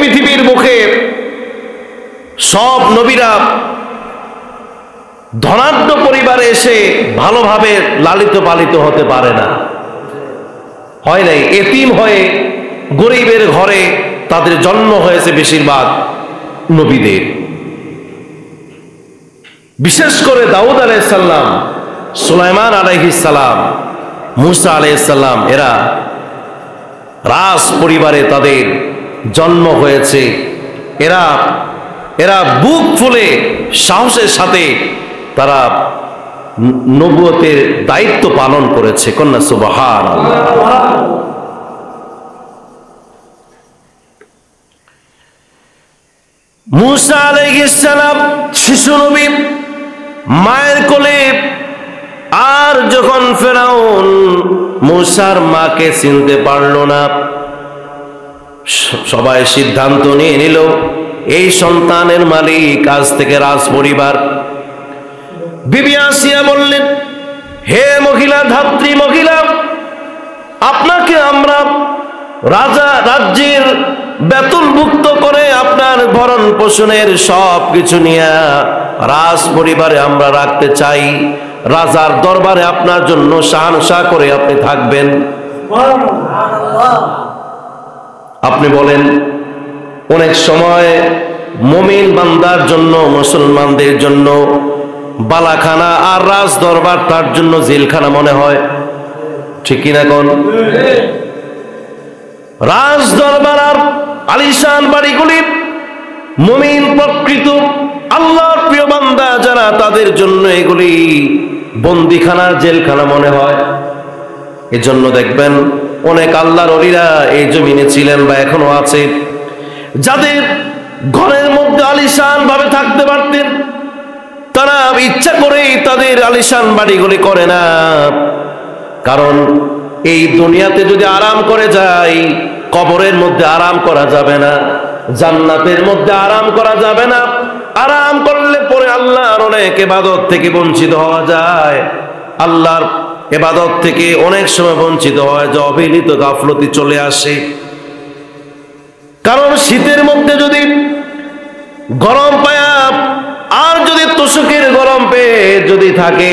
পৃথিবীর মুখে সব নবীরা ধনাঢ্য পরিবারে এসে ভালোভাবে লালিত পালিত হতে পারে না, হয় নাই। এতিম হয়ে গরিবের ঘরে তাদের জন্ম হয়েছে বেশিরভাগ নবীদের। বিশেষ করে দাউদ আলাইহিস সালাম, সুলাইমান আলাইহিস সালাম, মুসা আলাইহিস সালাম, এরা রাজ পরিবারে তাদের জন্ম হয়েছে। এরা বুক ফুলে সাহসের সাথে তারা নবুয়তের দায়িত্ব পালন করেছে। কন্যা সুবহানাল্লাহ। মুসা আলাইহিস সালাম শিশু নবী, মায়ের কোলে। আর যখন ফেরাউন মুসার মাকে চিনতে পারল না, সবাই সিদ্ধান্ত নিয়ে নিল এই সন্তানের মালিক আজ থেকে রাজ পরিবার। বিবি আসিয়া বললেন, হে মহিলা, ধাত্রী মহিলা, আপনাকে আমরা রাজ্যের বেতনভুক্ত করে আপনার ভরণ পোষণের সব কিছু নিয়ে রাজ পরিবারে আমরা রাখতে চাই। রাজার দরবারে আপনার জন্য শাহানশাহ করে আপনি থাকবেন। আপনি বলেন, অনেক সময় মুমিন বান্দার জন্য, মুসলমানদের জন্য বালাখানা আর রাজ দরবার তার জন্য জেলখানা মনে হয়, ঠিক কিনা কোন? রাজ দরবার আর আলিশান বাড়িগুলি মুমিন প্রকৃত আল্লাহর প্রিয় বান্দা যারা, তাদের জন্য এগুলি বন্দিখানা, জেলখানা মনে হয়। এজন্য দেখবেন অনেক আল্লাহর ওলিরা এই জমিনে ছিলেন বা এখনো আছে, যাদের ঘরের মধ্যে আলিশান ভাবে থাকতে পারতেন, তারা ইচ্ছা করেই তাদের আলিশান বাড়িগুলি করে না। কারণ এই দুনিয়াতে যদি আরাম করে যায়, কবরের মধ্যে আরাম করা যাবে না, জান্নাতের মধ্যে আরাম করা যাবে না। আরাম করলে পরে আল্লাহর অনেক ইবাদত থেকে বঞ্চিত হওয়া যায়। আল্লাহর ইবাদত থেকে অনেক সময় বঞ্চিত হয়, যে অবহেলিত গাফলতি চলে আসে। কারণ শীতের মধ্যে যদি গরম পায়া আর যদি তোষকের গরম পেয়ে যদি থাকে,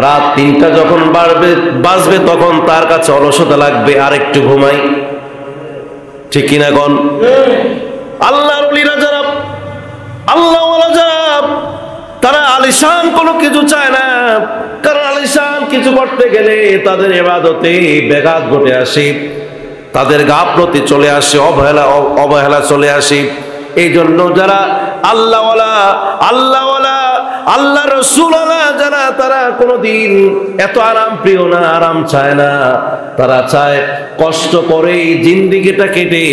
রাত 3টা যখন বাজবে তখন তার কাছে অলসতা লাগবে, আর একটু ঘুমাই, ঠিক কিনা কোন? আল্লাহর ওলিরা যারা, আল্লাহওয়ালা যারা, তারা আলিশান কোনো কিছু চায় না। কারণ আলিশান কিছু করতে গেলে তাদের ইবাদতে ব্যাঘাত ঘটে আসে, তাদের গাফলতি চলে আসে, অবহেলা চলে আসে। এই জন্য যারা আল্লাহওয়ালা, আল্লাহ রাসূলওয়ালা যারা, তারা কোনোদিন এত আরাম প্রিয় না, আরাম চায় না। তারা চায় কষ্ট করে জিন্দেগিটা কেটে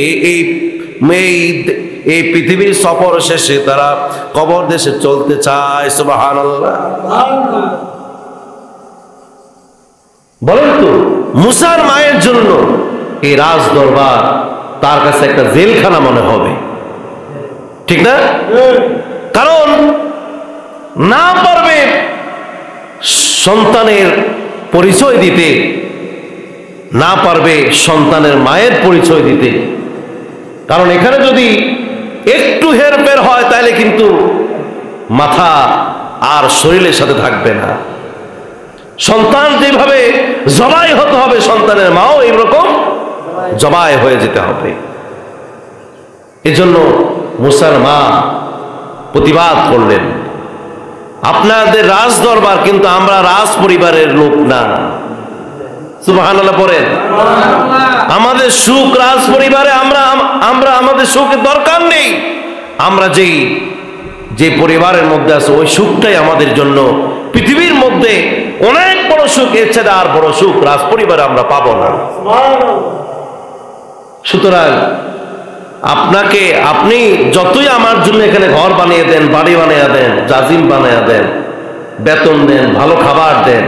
এই পৃথিবীর সফর শেষে তারা কবর দেশে চলতে চায়। সুবহানাল্লাহ। বলেন তো, মুসার মায়ের জন্য এই রাজ দরবার তার কাছে একটা জেলখানা মনে হবে, ঠিক না? কারণ না পারবে সন্তানের পরিচয় দিতে, না পারবে সন্তানের মায়ের পরিচয় দিতে। কারণ এখানে যদি একটু হেরফের হয় তাহলে কিন্তু মাথা আর শরীরের সাথে থাকবে না। সন্তান যেভাবে জবাই হতে হবে, সন্তানের মাও এইরকম জবাই হয়ে যেতে হবে। এজন্য মুসার মা প্রতিবাদ করলেন, আপনাদের রাজ দরবার, কিন্তু আমরা রাজ পরিবারের লোক না। সুবহানাল্লাহ পড়েন। আমাদের সুখ রাজ পরিবারে, আমরা আমাদের সুখের দরকার নেই। আমরা যে পরিবারের মধ্যে আছে ওই সুখটাই আমাদের জন্য। পৃথিবীর মধ্যে অনেক বড় সুখ, এর চেয়ে আর বড় সুখ রাজ পরিবারে আমরা পাবো না। সুতরাং আপনি যতই আমার জন্য এখানে ঘর বানিয়ে দেন, বাড়ি বানিয়ে দেন, জাজিম বানিয়ে দেন, বেতন দেন, ভালো খাবার দেন,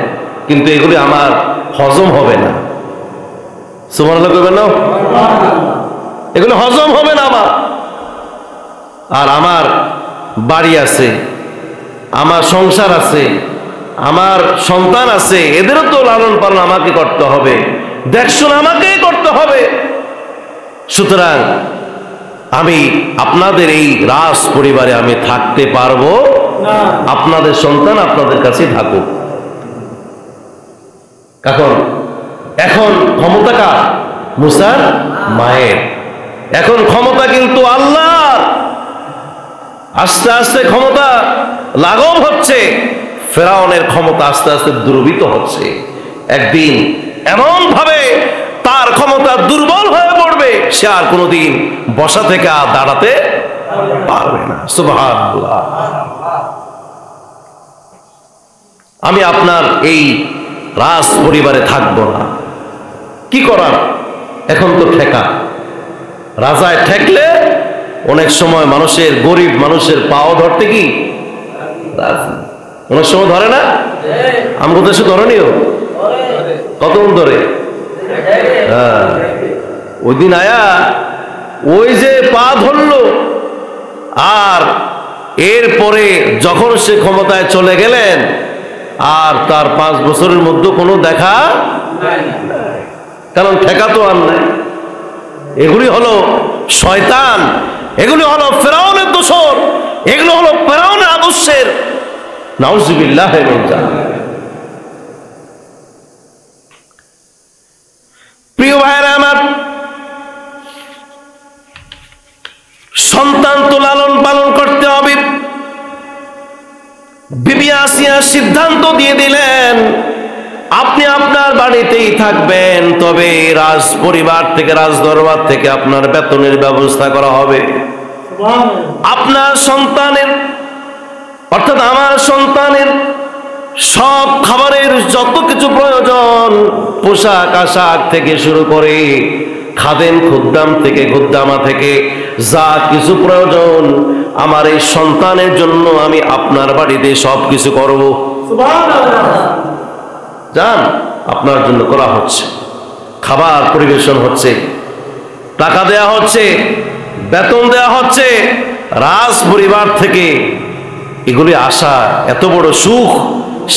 কিন্তু এগুলি আমার হজম হবে না। সুবহানাল্লাহ কইবেন না? এগুলো হজম হবে না আমার। আর আমার বাড়ি আছে, আমার সংসার আছে, আমার সন্তান আছে, এদেরও তো লালন পালন আমাকে করতে হবে, দেখশন আমাকেই করতে হবে। সুতরাং আমি আপনাদের এই রাজ পরিবারে আমি থাকতে পারবো না, আপনাদের সন্তান আপনাদের কাছে থাকুক। এখন ক্ষমতা কার? মুসার মায়ের। এখন ক্ষমতা কিন্তু আল্লাহর। আস্তে আস্তে ক্ষমতা লাঘব হচ্ছে, ফেরাউনের ক্ষমতা আস্তে আস্তে দুর্বৃত হচ্ছে। একদিন এমন ভাবে তার ক্ষমতা দুর্বল হয়ে পড়বে, সে আর কোনোদিন বসা থেকে আর দাঁড়াতে পারবে না। সুবহানাল্লাহ। আমি আপনার এই রাজ পরিবারে থাকবো না, কি করার? এখন তো ঠেকা, রাজায় ঠেকলে অনেক সময় মানুষের, গরিব মানুষের পাও ধরতে কি অনেক সময় ধরে না? আমাকে দেশে ধরনিও কতক্ষণ ধরে? হ্যাঁ, ওই দিন আয়া ওই যে পা ধরলো, আর এরপরে যখন সে ক্ষমতায় চলে গেলেন আর তার 5 বছরের মধ্যে কোনো দেখা, কারণ ঠেকা তো আর নাই। এগুলি হলো শয়তান, এগুলি হলো ফেরাউনের দোসর, এগুলো হলো ফেরাউনের আদর্শের। নাউজুবিল্লাহ। প্রিয় ভাইরা আমার, সন্তান তো লালন পালন করতে হবে। বিবি আসিয়া সিদ্ধান্ত দিয়ে দিলেন, আপনি আপনার বাড়িতেই থাকবেন, তবে রাজ পরিবার থেকে, রাজ দরবার থেকে আপনার বেতনের ব্যবস্থা করা হবে। আপনার সন্তানের, অর্থাৎ আমার সন্তানের সব খাবারের যত কিছু প্রয়োজন, পোশাক আশাক থেকে শুরু করে খাদেম খুদ্দাম থেকে, খুদ্দামা থেকে যা কিছু প্রয়োজন আমার এই সন্তানের জন্য আমি আপনার বাড়িতে সব কিছু করব। যান, আপনার জন্য করা হচ্ছে, খাবার পরিবেশন হচ্ছে, টাকা দেয়া হচ্ছে, বেতন দেয়া হচ্ছে, রাজ পরিবার থেকে এগুলি আসা, এত বড় সুখ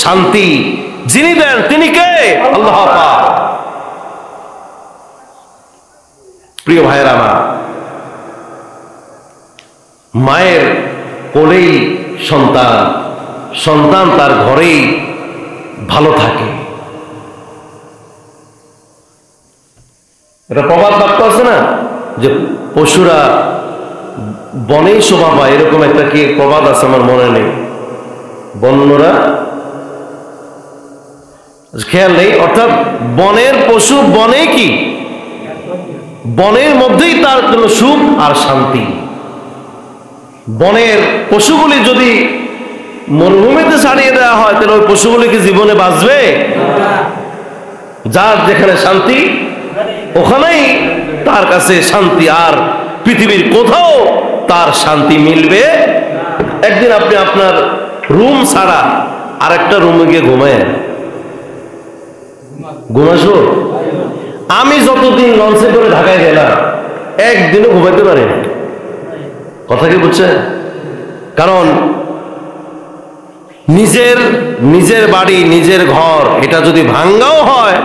শান্তি যিনি দেন তিনি কে? আল্লাহ পাক। প্রিয় ভাইয়েরা আমার, মায়ের কোলেই সন্তান, সন্তান তার ঘরেই ভালো থাকে। এটা প্রবাদ বাক্য আছে না, যে পশুরা বনেই শোভা পায়, এরকম একটা কি প্রবাদ আছে, আমার মনে নেই, বন্যরা খেয়াল নেই। অর্থাৎ বনের পশু বনে কি, বনের মধ্যেই তার জন্য সুখ আর শান্তি। বনের পশুগুলি যদি মরুভূমিতে ছাড়িয়ে দেওয়া হয়, তাহলে ওই পশুগুলি কি জীবনে বাঁচবে? যার যেখানে শান্তি ওখানেই তার কাছে শান্তি, আর পৃথিবীর কোথাও তার শান্তি মিলবে। একদিন আপনি আপনার রুম ছাড়া আরেকটা রুমে গিয়ে ঘুমাসো। আমি যতদিন লঞ্চে করে ঢাকায় গেলাম একদিনও ঘুমাইতে পারি, কথা কি বুঝছেন? কারণ নিজের বাড়ি, নিজের ঘর, এটা যদি ভাঙ্গাও হয়,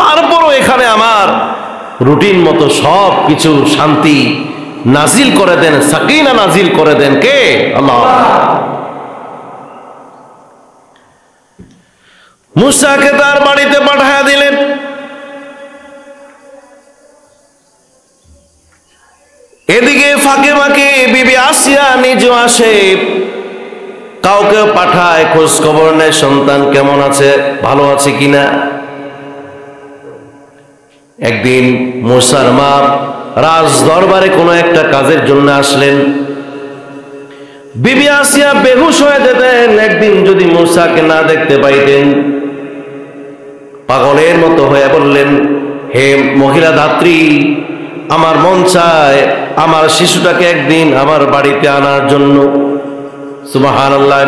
তারপরও এখানে আমার রুটিন মতো সব কিছু শান্তি নাজিল করে দেন, সাকিনা নাজিল করে দেন কে? আল্লাহ। মুসাকে তার বাড়িতে পাঠায়া দিলেন। এদিকে ফাঁকে ফাঁকে বিবি আসিয়া নিজেও আসে, কাউকে পাঠায়, খোঁজ খবর নেয় সন্তান কেমন আছে, ভালো আছে কিনা। একদিন মুসার মা রাজ দরবারে কোনো একটা কাজের জন্য আসলেন। বিবি আসিয়া বেহুশ হয়ে যেতেন, একদিন যদি মুসাকে না দেখতে পাইতেন পাগলের মতো হয়ে বললেন, হে মহিলা ধাত্রী, আমার মন চায় আমার শিশুটাকে একদিন আমার বাড়িতে আনার জন্য। সুবহানাল্লাহ।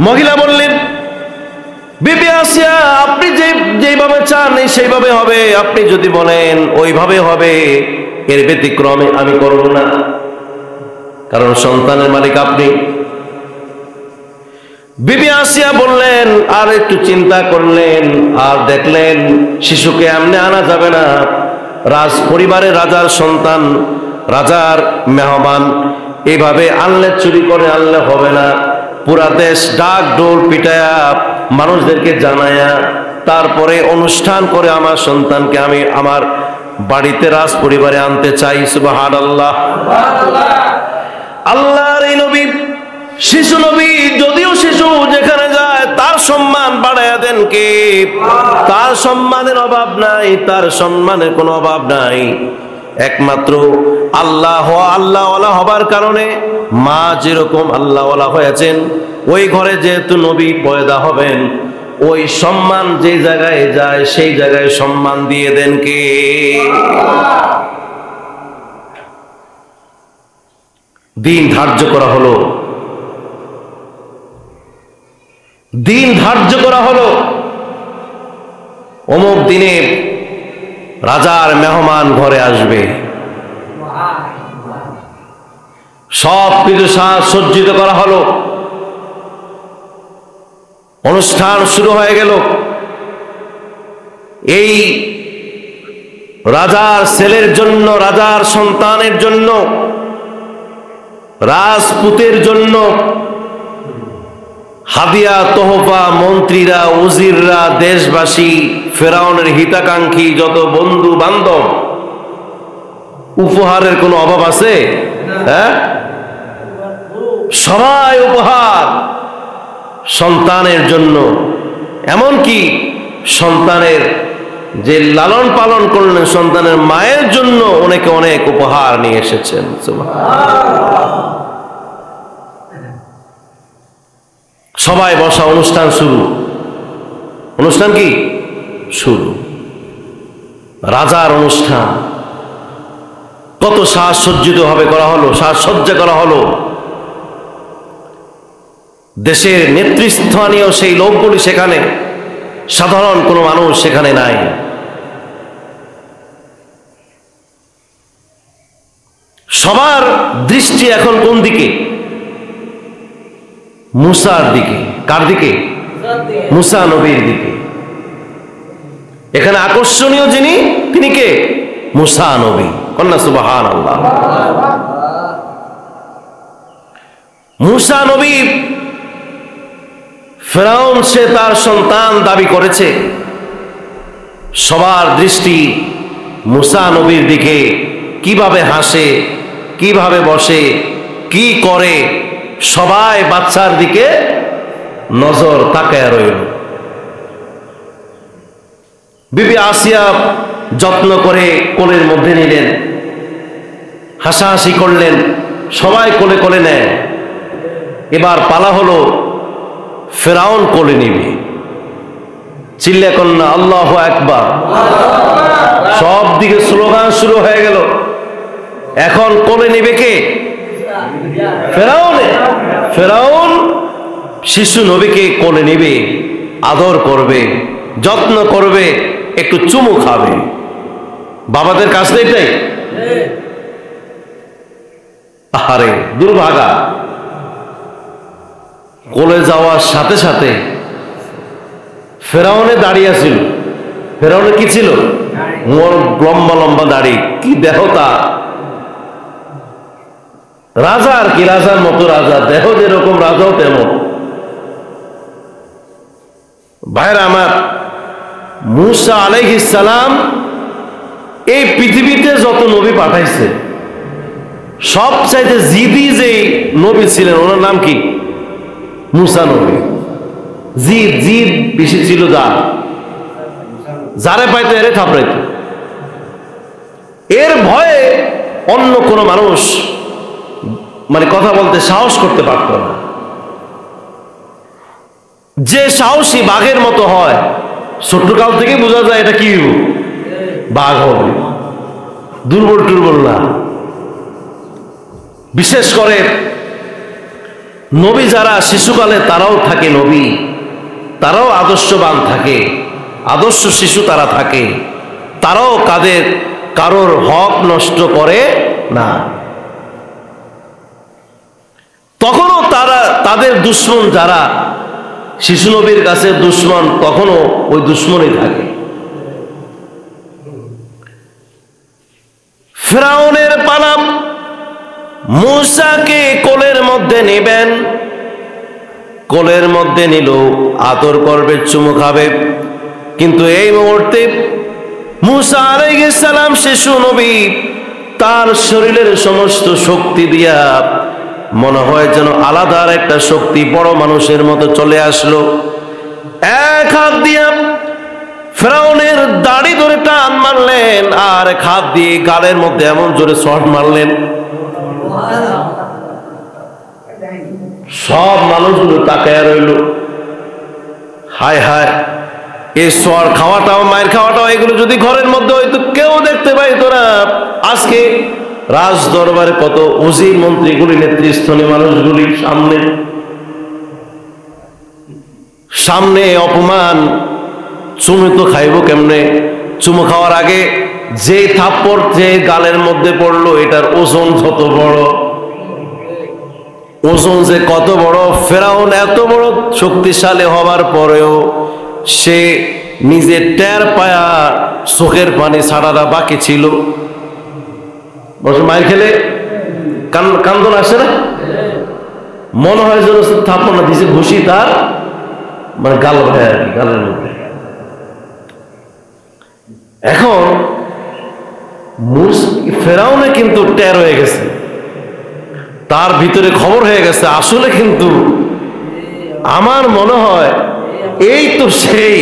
মহিলা বললেন, বিবি আসিয়া আপনি যেভাবে চান সেইভাবে হবে, আপনি যদি বলেন ওইভাবে হবে, এর ব্যতিক্রমে আমি করব না, কারণ সন্তানের মালিক আপনি। বিবি আসিয়া বললেন, আর একটু চিন্তা করলেন আর দেখলেন শিশুকে এমনি আনা যাবে না, রাজ পরিবারের রাজার সন্তান, রাজার মেহমান, এভাবে আনলে চুরি করে আনলে হবে না, পুরা দেশ ডাক ডোল পিটায়া মানুষদেরকে জানায়া তারপরে অনুষ্ঠান করে আমার সন্তানকে আমি আমার বাড়িতে রাজ পরিবারে আনতে চাই। সুবহানাল্লাহ। আল্লাহর এই নবী শিশু নবী, যদিও শিশু যেখানে যায় তার সম্মান বাড়ায়া দেন কে? তার সম্মানের অভাব নাই, তার সম্মানের কোনো অভাব নাই। একমাত্র আল্লাহওয়ালা হবার কারণে মা যেরকম আল্লাহওয়ালা হয়েছেন, ওই ঘরে যেহেতু নবী পয়দা হবেন, ওই সম্মান যে জায়গায় যায় সেই জায়গায় সম্মান দিয়ে দেন কে? দিন ধার্য করা হলো, দিন ধার্য করা হলো, অমুক দিনে রাজার মেহমান ঘরে আসবে, সব কিছু সজ্জিত করা হলো, অনুষ্ঠান শুরু হয়ে গেল। এই রাজার ছেলের জন্য, রাজার সন্তানের জন্য, রাজপুতের জন্য হাদিয়া তোহফা, মন্ত্রীরা, উজিররা, দেশবাসী, ফেরাউনের হিতাকাঙ্ক্ষী যত বন্ধু বান্ধব, উপহারের কোনো অভাব আছে? হ্যাঁ, সবাই উপহার সন্তানের জন্য। এমনকি সন্তানের যে লালন পালন করলেন, সন্তানের মায়ের জন্য অনেকে অনেক উপহার নিয়ে এসেছেন। সবাই বসা, অনুষ্ঠান শুরু। অনুষ্ঠান কি শুরু? রাজার অনুষ্ঠান। কত সাজসজ্জিত ভাবে করা হলো, সাজসজ্জা করা হলো। দেশের নেতৃস্থানীয় সেই লোকগুলি সেখানে, সাধারণ কোনো মানুষ সেখানে নাই। সবার দৃষ্টি এখন কোন দিকে? মুসার দিকে। কার দিকে? মুসা নবীর দিকে। এখানে আকর্ষণীয় যিনি, তিনি কে? মুসা নবী। কন্যা সুবহানাল্লাহ। মুসা নবী, ফেরাউন সে তার সন্তান দাবি করেছে, সবার দৃষ্টি মুসা নবীর দিকে। কিভাবে হাসে, কিভাবে বসে, কি করে, সবাই বাচ্চার দিকে নজর তাকায় রইল। বিবি আসিয়া যত্ন করে কোলের মধ্যে নিলেন, হাসাহাসি করলেন, সবাই কোলে কোলে নেয়। এবার পালা হলো ফেরাউন কোলে নিবে। চিল্লা কন্যা আল্লাহু আকবার। সব দিকে স্লোগান শুরু হয়ে গেল। এখন কোলে নিবে কে? ফেরাউন। ফেরাউন শিশু নবীকে কোলে নিবে, আদর করবে, যত্ন করবে, একটু চুমু খাবে। বাবাদের কাজ তো এটাই। আরে দুর্ভাগা, কোলে যাওয়ার সাথে সাথে ফেরাউনে দাঁড়িয়ে ছিল। ফেরাউনে কি ছিল? লম্বা লম্বা দাড়ি, কি দেহতা! রাজা আর কি, রাজার মতো রাজা, দেহ যেরকম রাজাও তেমন। ভাইরা আমার, মুসা আলাইহিস সালাম এই পৃথিবীতে যত নবী পাঠাইছে, সবচাইতে জিদি যে নবী ছিলেন, ওনার নাম কি? মুসা নবী। জিদ জিদ বেশি ছিল, যারে পাইতো এরে থাপড়াইতো। এর ভয়ে অন্য কোনো মানুষ মানে কথা বলতে সাহস করতে পারত না। যে সাহসী বাঘের মতো হয়, ছোট্টকাল থেকে বোঝা যায় এটা কি বাঘ হবে, দুর্বল টুর্বল না। বিশেষ করে নবী যারা শিশুকালে, তারাও থাকে নবী, তারাও আদর্শবান থাকে, আদর্শ শিশু তারা থাকে, তারাও কারোর হক নষ্ট করে না। তখনও তারা, তাদের দুশ্মন যারা শিশু নবীর কাছে দুশ্মন, তখনও ওই দুশ্মনই থাকে। ফেরাউনের পালাম মূসাকে কোলের মধ্যে নেবেন, কোলের মধ্যে নিল, আদর করবে, চুমু খাবে। কিন্তু এই মুহূর্তে মূসা আলাইহিস সালাম শিশু নবী, তার শরীরের সমস্ত শক্তি দিয়া মনে হয় যেন আলাদা একটা শক্তি বড় মানুষের মতো চলে আসলো। এক হাত দিয়া ফেরাউনের দাড়ি ধরে টান মারলেন, আর এক হাত দিয়ে গালের মধ্যে এমন জোরে শট মারলেন, সব মানুষগুলো তাকায়া রইল। হায় হায়, এই সর খাওয়াটাও, মায়ের খাওয়াটাও, এগুলো যদি ঘরের মধ্যে হয়তো কেউ দেখতে পাই, তোরা আজকে রাজ দরবারে কত উজির মন্ত্রীগুলি, নেতৃস্থানীয় মানুষগুলি সামনে সামনে অপমান, চুমু তো খাইব কেমনে? চুমু খাওয়ার আগে যে থাপ্পড় যে গালের মধ্যে পড়লো, এটার ওজন কত বড়, ওজন যে কত বড়। ফেরাউন এত বড় শক্তিশালী হবার পরেও সে নিজে টের পায়া চোখের পানি ছাড়াটা বাকি ছিল। মায়ের খেলে কান্দন আসে না? মনে হয় যেন থাপ্পড় না দিছে ঘুষি তার মানে গাল ভাই আর কি, গালের মধ্যে। এখন ফেরাউনে কিন্তু টের হয়ে গেছে, তার ভিতরে খবর হয়ে গেছে, আসলে কিন্তু আমার মনে হয় এই তো সেই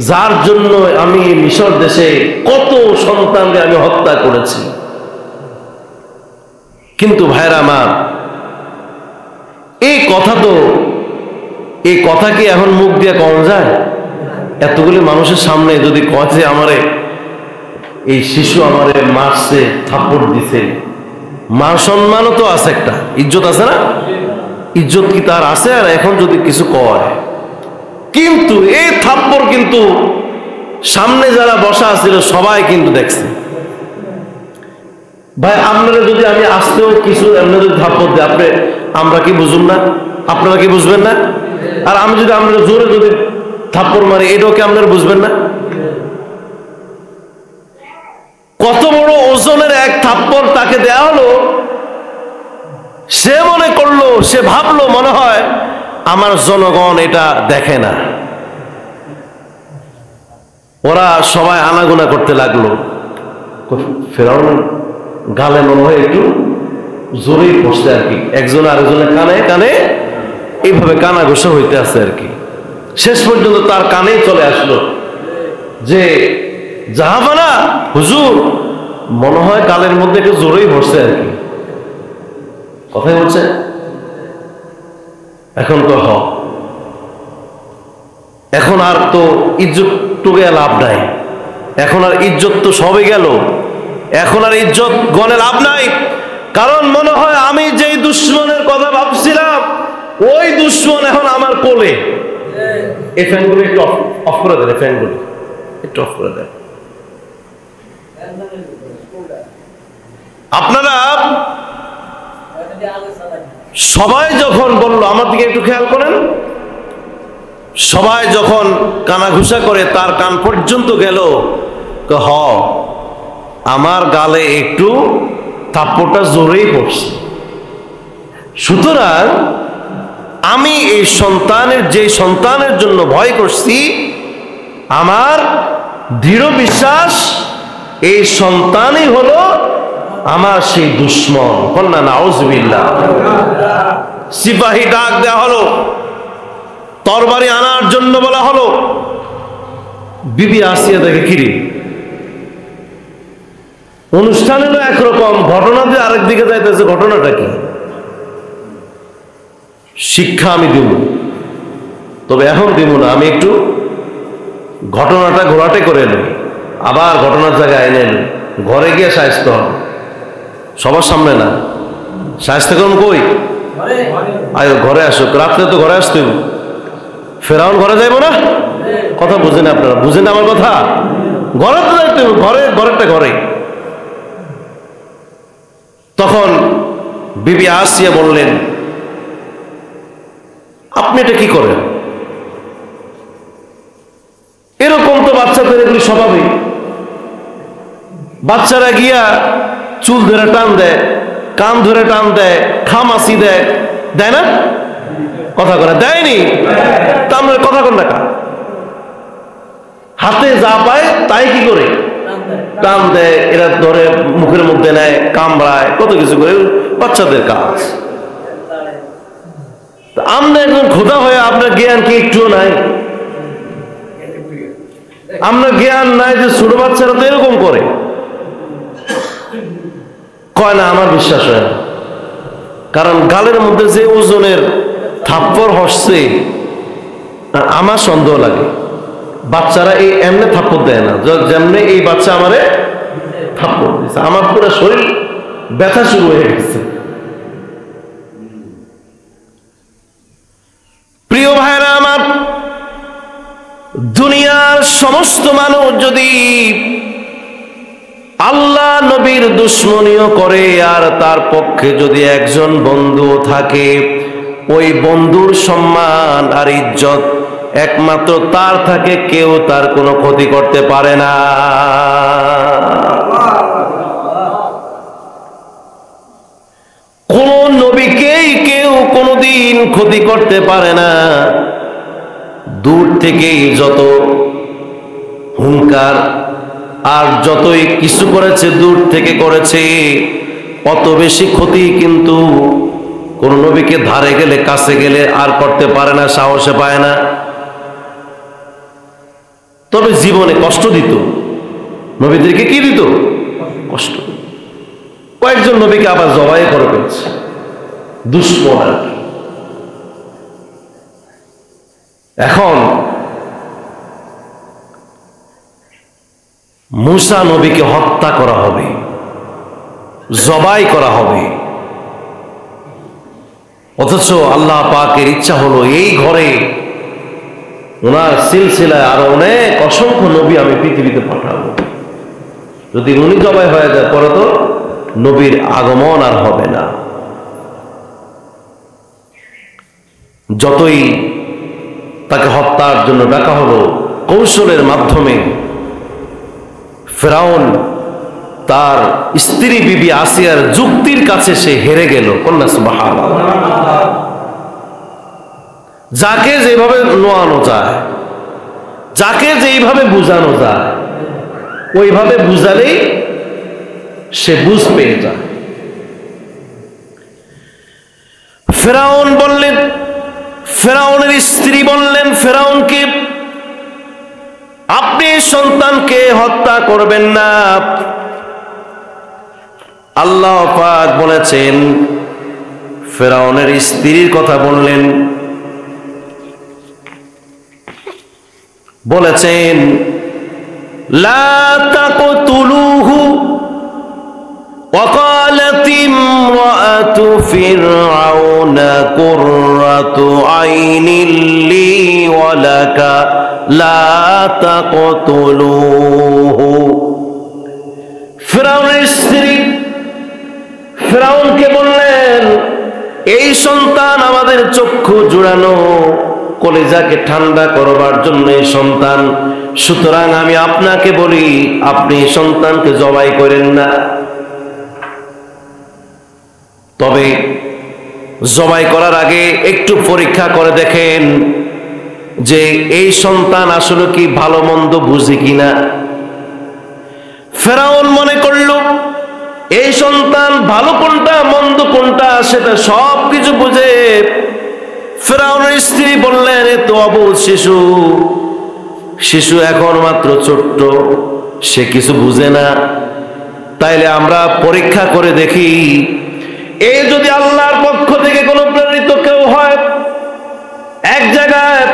যার জন্য আমি মিশর দেশে কত সন্তানকে আমি হত্যা করেছি। কিন্তু ভাইরা আমার, এই কথা কি এখন মুখ দিয়ে কম যায়? এতগুলি মানুষের সামনে যদি কয় যে আমারে এই শিশু আমারে মারছে, থাপ্পড় দিছে, মান সম্মানও তো আছে, একটা ইজ্জত আছে না? ইজ্জত কি তার আছে? আর এখন যদি কিছু কয়, কিন্তু এই থাপ্পড় কিন্তু সামনে যারা বসা আছিল সবাই কিন্তু দেখছে। ভাই আপনারা যদি আমি আসতেও কিছু এমনি যদি থাপ্পড় দিই, আমরা কি বুঝুন না? আপনারা কি বুঝবেন না? আর আমি যদি আপনারা জোরে যদি থাপ্পড় মারি, এটাও কি আপনারা বুঝবেন না? কত বড় ওজনের এক থাপ্পড় তাকে দেয়া হলো, সে মনে করলো, সে ভাবলো মনে হয় আমার জনগণ এটা দেখে না। ওরা সবাই আনাগোনা করতে লাগলো, ফেরাউনের গালে মনে হয় একটু জোরেই পড়ছে আর কি, একজন আরেকজনের কানে কানে এইভাবে কানা ঘোষা হইতে আছে আর কি। শেষ পর্যন্ত তার কানেই চলে আসলো যে জাহাবানা হুজুর, মনে হয় গালের মধ্যে একটু জোরেই পড়ছে আর কি, কথাই বলছে। এখন তো এখন আর তো ইজ্জত টুকে লাভ নাই, এখন আর ইজ্জত তো সবে গেল, এখন আর ইজ্জত গনে লাভ নাই। কারণ মনে হয় আমি যেই দুশ্মনের কথা ভাবছিলাম, ওই দুশ্মন এখন আমার কোলে। এই ফ্যানগুলো একটু অফ করে দেন, ফ্যানগুলো একটু অফ করে দেন। আপনারা সবাই যখন বলল, আমার দিকে একটু খেয়াল করেন, সবাই যখন কানাঘুষা করে তার কান পর্যন্ত গেল, আমার গালে একটু থাপ্পড়টা জোরেই পড়ছে। সুতরাং আমি এই সন্তানের জন্য ভয় করছি, আমার দৃঢ় বিশ্বাস এই সন্তানই হলো আমার সেই দুশ্মন। কন্যা নাউজুবিল্লাহ। সিপাহী ডাক দেওয়া হলো, তরবারি আনার জন্য বলা হলো। বিবি আসিয়া দেখে কিরে, অনুষ্ঠান হলো একরকম, ঘটনা দিয়ে আরেক দিকে যাইতেছে, ঘটনাটা কি? শিক্ষা আমি দিব, তবে এখন দিব না, আমি একটু ঘটনাটা ঘোরাটে করে নেই, আবার ঘটনার জায়গায় এনে নেই, ঘরে গিয়ে সাহিত্য হবে, সবার সামনে না। সাহিত্য করুন কই? আয় ঘরে আসো, রাত্রে তো ঘরে আসতে হবে। ফেরাউন ঘরে যাইব না? কথা বুঝেন আপনারা, বুঝেন আমার কথা? ঘরে তো যাইতে হবে, ঘরেরটা ঘরে। তখন বিবি আসিয়া বললেন, আপনি এটা কি করেন? এরকম তো বাচ্চাদের এগুলি স্বভাবিক। বাচ্চারা গিয়া চুল ধরে টান দেয়, কান ধরে টান দেয়, খামাসি দেয়, দেয় না? কথা করে দেয়নি? তা আমরা কথা কর না কা? হাতে যা পায় তাই কি করে টান দেয়, এরা ধরে মুখের মধ্যে নেয়, কামড়ায়, কত কিছু করে, বাচ্চাদের কাজ। আমরা একজন খোদা হয়ে আপনার জ্ঞান কি একটুও নাই? আমরা জ্ঞান নাই যে ছোট বাচ্চারা তো এরকম করে? কয় না, আমার বিশ্বাস হয় না। কারণ গালের মধ্যে যে ওজনের থাপ্পড় হসছে, আমার সন্দেহ লাগে। বাচ্চারা এই এমনি থাপ্পড় দেয় না, যেমনি এই বাচ্চা আমারে থাপ্পড় দিচ্ছে, আমার পুরো শরীর ব্যথা শুরু হয়ে গেছে। প্রিয় ভাইরা আমার, দুনিয়ার সমস্ত মানুষ যদি আল্লাহ নবীর দুশ্মনীও করে আর তার পক্ষে যদি একজন বন্ধু থাকে, ওই বন্ধুর সম্মান আর ইজ্জত একমাত্র তার থাকে, কেউ তার কোনো ক্ষতি করতে পারে না। কোন নবীকেই কেউ কোনোদিন ক্ষতি করতে পারে না। দূর থেকেই যত হুঙ্কার আর যতই কিছু করেছে, দূর থেকে করেছে, অত বেশি ক্ষতি কিন্তু কোন নবীকে ধারে গেলে, কাছে গেলে আর করতে পারে না, সাহসে পায় না। তবে জীবনে কষ্ট দিত, নবীদেরকে কি দিত? কষ্ট। কয়েকজন নবীকে আবার জবাই করে ফেলছে, দুশ্মন আর কি। এখন মূসা নবীকে হত্যা করা হবে, জবাই করা হবে, অথচ আল্লাহ পাকের ইচ্ছা হলো এই ঘরে ওনার সিলসিলায় আরো অনেক অসংখ্য নবী আমি পৃথিবীতে পাঠাবো। যদি উনি জবাই হয়ে যায় পরে তো নবীর আগমন আর হবে না। যতই তাকে হত্যার জন্য ডাকা হলো, কৌশলের মাধ্যমে ফেরাউন তার স্ত্রী বিবি আসিয়ার যুক্তির কাছে সে হেরে গেল। কন্যা সুবহানাল্লাহ। যাকে যেভাবে নোয়ানো যায়, যাকে যেইভাবে বুঝানো যায়, ওইভাবে বুঝালেই সে বুঝ পেয়ে যায়। ফেরাউন বললেন, ফেরাউনের স্ত্রী বললেন ফেরাউনকে, আপনি সন্তানকে হত্যা করবেন না। আল্লাহ পাক বলেছেন, ফেরাউনের স্ত্রীর কথা বললেন, বলেছেন লা তাকতুলুহু وقالت امرأة فرعون قرة عين لي ولك لا تقتلوه। ফিরআউনের স্ত্রী ফিরআউনকে বললেন, এই সন্তান আমাদের চক্ষু জুড়ানো, কলিজাকে ঠান্ডা করবার জন্য এই সন্তান, সুতরাং আমি আপনাকে বলি আপনি সন্তানকে জবাই করেন না। তবে জবাই করার আগে একটু পরীক্ষা করে দেখেন যে এই সন্তান আসলে কি ভালো মন্দ বুঝে কিনা। ফেরাউন মনে করল এই সন্তান ভালো কোনটা মন্দ কোনটা সেটা সব কিছু বুঝে। ফেরাউনের স্ত্রী বললেন, এ তো অবুঝ শিশু, শিশু এখন মাত্র ছোট্ট, সে কিছু বুঝে না, তাইলে আমরা পরীক্ষা করে দেখি এ যদি আল্লাহর পক্ষ থেকে কোনো প্রেরিত কেউ হয়, এক জায়গায়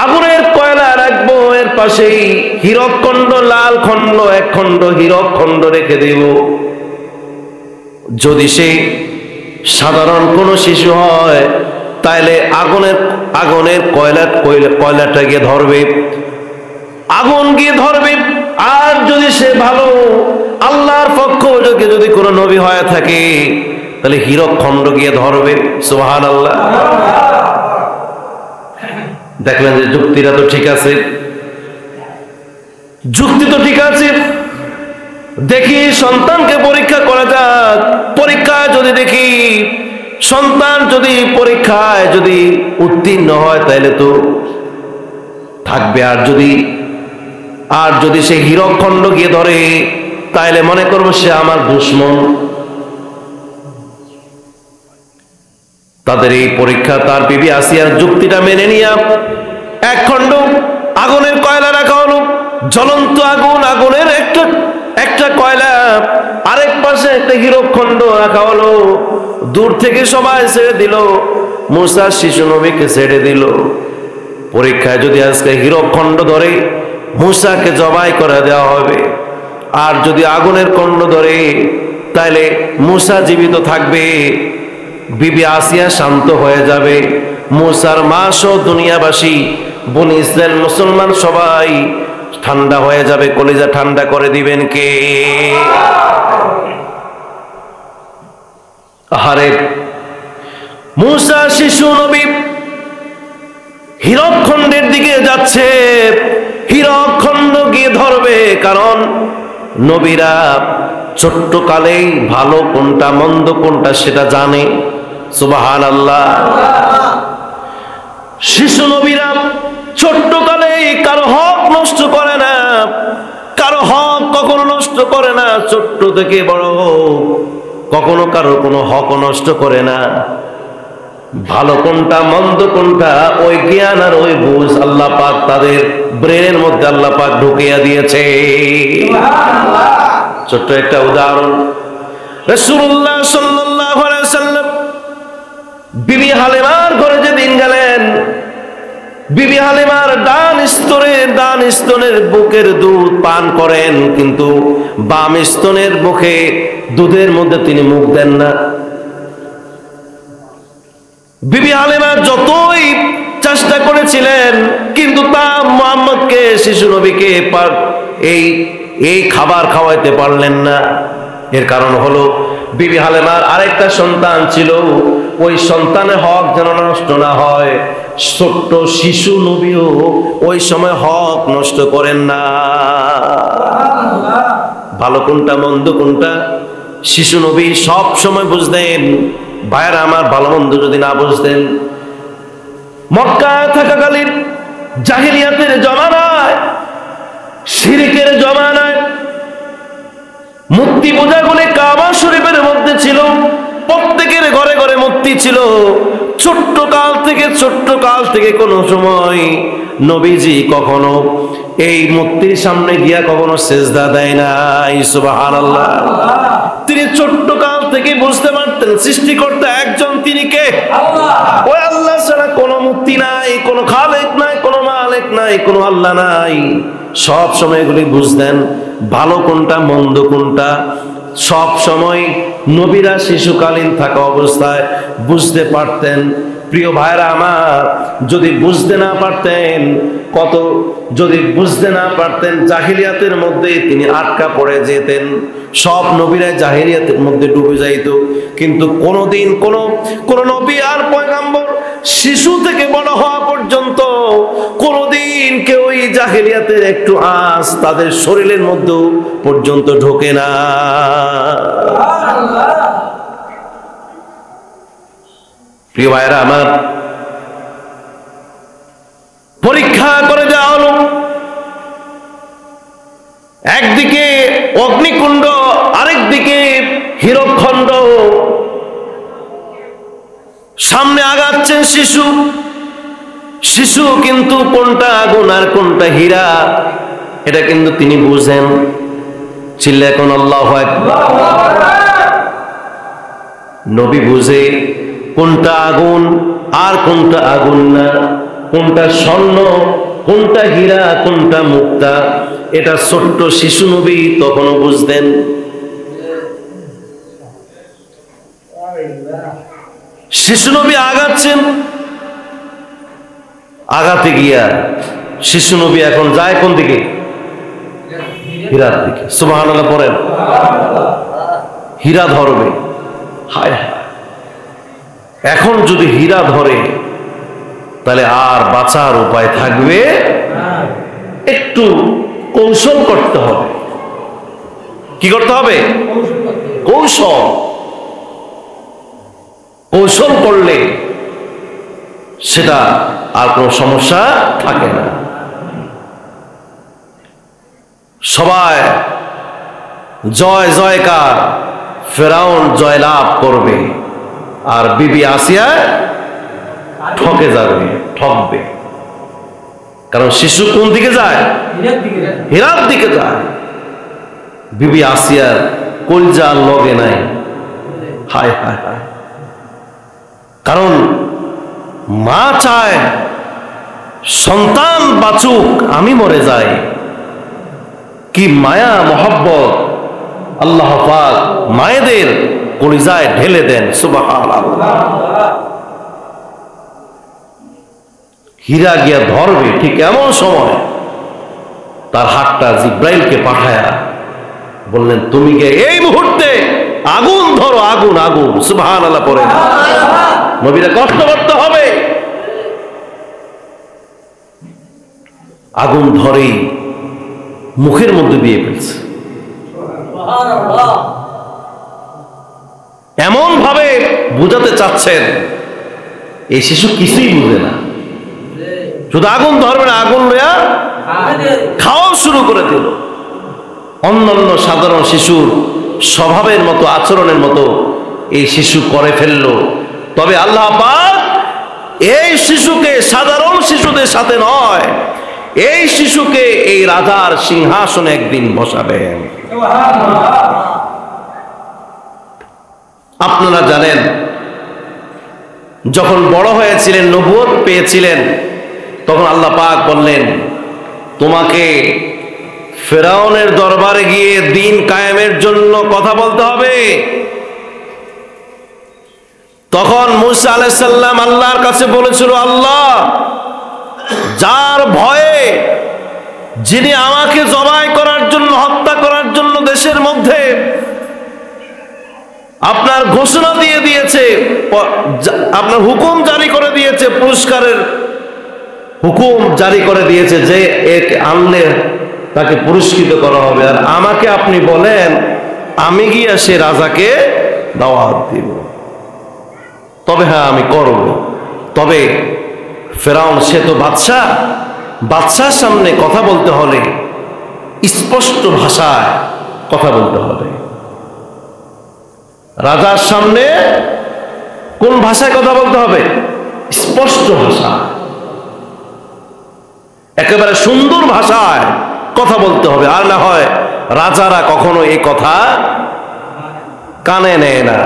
আগুনের কয়লা রাখবো, এর পাশেই হীরক খণ্ড, লাল খণ্ড, এক খণ্ড হীরক খণ্ড রেখে দেব। যদি সে সাধারণ কোনো শিশু হয় তাইলে আগুনের কয়লাটা গিয়ে ধরবে, আগুন গিয়ে ধরবে। আর যদি সে ভালো আল্লাহর পক্ষ থেকে যদি কোনো নবী হয়ে থাকে তাহলে হীরক খণ্ড গিয়ে ধরবে। সুবহানাল্লাহ। দেখলেন যে যুক্তিটা তো ঠিক আছে, যুক্তি তো ঠিক আছে। দেখি সন্তানকে পরীক্ষা করা যাক। পরীক্ষা পরীক্ষায় যদি দেখি সন্তান যদি পরীক্ষায় যদি উত্তীর্ণ হয় তাহলে তো থাকবে, আর যদি সে হীরকখণ্ড গিয়ে ধরে তাহলে মনে করবো সে আমার দুশমন। তাদের এই পরীক্ষা তার বিবি আসিয়ার যুক্তিটা মেনে নিয়ে এক খণ্ড আগুনের কয়লা রাখা হলো, জ্বলন্ত আগুন, আগুনের একটা কয়লা, আরেক পাশে একটা হীরকখণ্ড রাখা হলো। দূর থেকে সবাই ছেড়ে দিল, মূসা শিশু নবীকে ছেড়ে দিল। পরীক্ষায় যদি আজকে হীরকখণ্ড ধরে মূসাকে জবাই করে দেওয়া হবে, আর যদি আগুনের খণ্ড ধরে তাহলে মূসা জীবিত থাকবে, বিবি আসিয়া শান্ত হয়ে যাবে, মূসার মা সহ দুনিয়াবাসী বনি ইসরাইল মুসলমান সবাই ঠান্ডা হয়ে যাবে। কলিজা ঠান্ডা করে দিবেন কে? আহারে মূসা শিশু নবী হীরকখণ্ডের দিকে যাচ্ছে, হীরকখণ্ড গিয়ে ধরবে, কারণ নবীরা ছোট্ট কালেই ভালো কোনটা মন্দ কোনটা সেটা জানে। সুবহানাল্লাহ। শিশু নবীরা ছোট্ট কালেই কারো হক নষ্ট করে না, কারো হক কখনো নষ্ট করে না, ছোট্ট থেকে বড় হোক কখনো কারো কোনো হক নষ্ট করে না। ভালো কোনটা মন্দ কোনটা ওই জ্ঞান আর ওই বুঝ আল্লাহ পাক তাদের ব্রেনের মধ্যে আল্লাহ পাক ঢুকিয়ে দিয়েছে। ছোট্ট একটা উদাহরণ, রাসূলুল্লাহ সাল্লাল্লাহু আলাইহি ওয়াসাল্লাম বিবি হালিমার ঘরে যেদিন গেলেন, বিবি হালিমার ডান স্তনের বুকের দুধ পান করেন, কিন্তু বাম স্তনের মুখে দুধের মধ্যে তিনি মুখ দেন না। বিবি হালিমা যতই চেষ্টা করেছিলেন কিন্তু তা মুহাম্মদকে শিশু নবীকে এই খাবার খাওয়াইতে পারলেন না। এর কারণ হলো বিবি হালিমার আরেকটা সন্তান ছিল, ওই সন্তানের হক যেন নষ্ট না হয়। ছোট্ট শিশু নবীও ওই সময় হক নষ্ট করেন না। ভালো কোনটা মন্দ কোনটা শিশু নবী সব সময় বুঝতেন। ভাইয়েরা আমার, ভালো মন্দ যদি না বুঝতেন, মক্কা থাকাকালীন জাহিলিয়াতের জমানায়, শিরকের জমানায় মূর্তি পূজাগুলি কাবা শরীফের মধ্যে ছিল, প্রত্যেকের ঘরে ঘরে মূর্তি ছিল। ছোট্ট কাল থেকে কোনো সময় নবীজি কখনো এই মূর্তির সামনে গিয়া কখনো সেজদা দেয় নাই। সুবহানাল্লাহ। তিনি ছোট্ট কাল থেকে বুঝতে পারতেন সৃষ্টিকর্তা একজন, তিনি কে? আল্লাহ। ওই আল্লাহ ছাড়া কোনো মূর্তি নাই, কোনো খালেক নাই, কোনো মালিক নাই, কোনো আল্লাহ নাই। সব সময় এগুলি বুঝতেন, ভালো কোনটা মন্দ কোনটা সব সময় নবীরা শিশুকালীন থাকা অবস্থায় বুঝতে পারতেন। প্রিয় ভাইরা আমার, যদি বুঝতে না পারতেন জাহিলিয়াতের মধ্যে তিনি আটকা পড়ে যেতেন। সব নবীরা জাহিলিয়াতের মধ্যে ডুবে যাইত, কিন্তু কোনোদিন কোন নবী আর পয়গাম্বর শিশু থেকে বড় হওয়া পর্যন্ত কোনোদিন কেউ জাহিলিয়াতের একটু আঁচ তাদের শরীরের মধ্যে পর্যন্ত ঢোকে না। প্রিয় ভাইরা আমার, পরীক্ষা করে দেওয়া হলো। একদিকে অগ্নিকুণ্ড, আরেকদিকে হীরকখণ্ড। সামনে আগাচ্ছেন শিশু কিন্তু কোনটা আগুন আর কোনটা হীরা এটা কিন্তু তিনি বুঝেন। চিল্লা এখন আল্লাহু আকবার। নবী বুঝে কোনটা আগুন আর কোনটা আগুন না, কোনটা স্বর্ণ কোনটা হীরা কোনটা মুক্তা, এটা ছোট্ট শিশু নবী তখনও বুঝতেন। শিশু নবী আগাচ্ছেন, আগাতে গিয়া শিশু নবী এখন যায় কোন দিকে? হীরার দিকে। সুবহানাল্লাহ পড়েন। হীরা ধরবে, হায় হায়, এখন যদি হীরা ধরে তাহলে আর বাঁচার উপায় থাকবে, একটু কৌশল করতে হবে। কি করতে হবে? কৌশল। কৌশল করলে সেটা আর কোনো সমস্যা থাকে না। সবাই জয় জয়কার, ফেরাউন জয়লাভ করবে, আর বিবি আসিয়া ঠকে যাবে, ঠকবে। কারণ শিশু কোন দিকে যায়? হীরার দিকে যায়। বিবি আসিয়ার কলজার লগে নাই। হায় হায় হায়। কারণ মা চায় সন্তান বাঁচুক, আমি মরে যাই। কি মায়া মোহব্বত আল্লাহ পাক মায়েদের কলিজায় ঢেলে দেন। সুবহানাল্লাহ। হীরা গিয়া ধরবে, ঠিক এমন সময় তার হাতটা জিব্রাইলকে পাঠায়া বললেন, তুমি গিয়ে এই মুহূর্তে আগুন ধরো, আগুন আগুন। সুবহানাল্লাহ পড়ে নবীরা কষ্ট করতে হবে। আগুন ধরেই মুখের মধ্যে দিয়ে ফেলছে। এমন ভাবে বুঝাতে চাচ্ছেন, এই শিশু কিছুই বুঝে না, শুধু আগুন ধরবে না, আগুন লইয়া খাওয়া শুরু করে দিল। অন্যান্য সাধারণ শিশুর স্বভাবের মতো, আচরণের মতো এই শিশু করে ফেললো। তবে আল্লাহ পাক এই শিশুকে সাধারণ শিশুদের সাথে নয়, এই শিশুকে এই রাজার সিংহাসনে একদিন বসাবেন। আপনারা জানেন, যখন বড় হয়েছিলেন, নবুয়ত পেয়েছিলেন, তখন আল্লাহ পাক বললেন, তোমাকে ফেরাউনের দরবারে গিয়ে দিন কায়েমের জন্য কথা বলতে হবে। তখন মূসা আলাইহিস সালাম আল্লাহর কাছে বলেছিল, আল্লাহ, যার ভয়ে, যিনি আমাকে জবাই করার জন্য, হত্যা করার জন্য দেশের মধ্যে আপনার ঘোষণা দিয়ে দিয়েছে, আপনার হুকুম জারি করে দিয়েছে, পুরস্কারের হুকুম জারি করে দিয়েছে যে এক আনলে তাকে পুরস্কৃত করা হবে, আর আমাকে আপনি বলেন আমি গিয়ে সে রাজাকে দাওয়াত দিব। তবে হ্যাঁ, আমি করব। তবে ফেরাউন সে তো বাদশাহ, বাদশার সামনে কথা বলতে হলে স্পষ্ট ভাষায় কথা বলতে হবে। রাজার সামনে কোন ভাষায় কথা বলতে হবে? স্পষ্ট ভাষা, একেবারে সুন্দর ভাষায় কথা বলতে হবে। আর না হয় রাজারা কখনো এই কথা কানে নেয় না।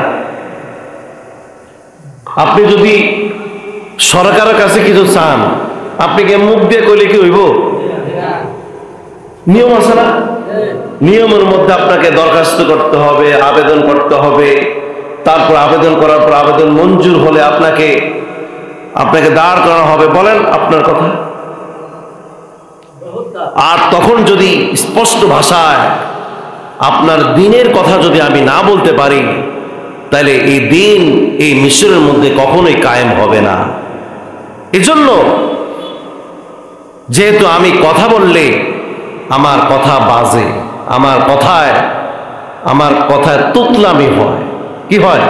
আপনি যদি সরকারের কাছে কিছু চান, আপনি কি মুখ দিয়ে কইলে কি হইব? নিয়ম আছে না? নিয়মের মধ্যে আপনাকে দরখাস্ত করতে হবে, আবেদন করতে হবে। তারপর আবেদন করার পর আবেদন মঞ্জুর হলে আপনাকে দাঁড় করানো হবে। বলেন আপনার কথা। আর তখন যদি স্পষ্ট ভাষায় আপনার দিনের কথা যদি আমি না বলতে পারি, তাহলে এই দিন এই মিশরের মধ্যে কখনোই কায়েম হবে না। এজন্য যেহেতু আমি কথা বললে আমার কথা বাজে, আমার কথায় তুতলামি হয়। কি হয়?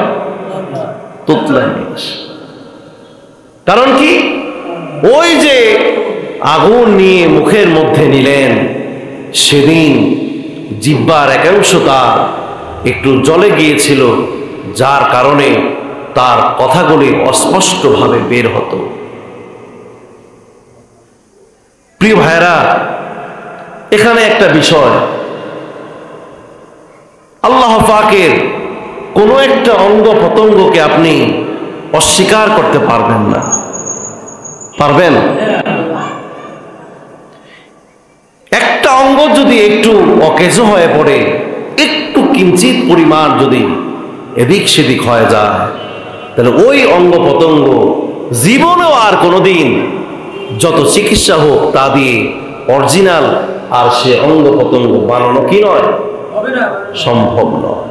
তুতলামি। কারণ কি? ওই যে আগুন নিয়ে মুখের মধ্যে নিলেন, সেদিন জিহ্বার একাংশ তার একটু জ্বলে গিয়েছিল, যার কারণে তার কথাগুলি অস্পষ্টভাবে বের হতো। প্রিয় ভাইরা, এখানে একটা বিষয়, আল্লাহ পাকের কোনো একটা অঙ্গ প্রত্যঙ্গকে আপনি অস্বীকার করতে পারবেন না। পারবেন? একটা অঙ্গ যদি একটু অকেজো হয়ে পড়ে, একটু কিঞ্চিত পরিমাণ যদি এদিক সেদিক হয়ে যায়, তাহলে ওই অঙ্গ প্রত্যঙ্গ জীবনেও আর কোনোদিন যত চিকিৎসা হোক তা দিয়ে অরিজিনাল আর সে অঙ্গ প্রত্যঙ্গ বানানো কি নয়, সম্ভব নয়।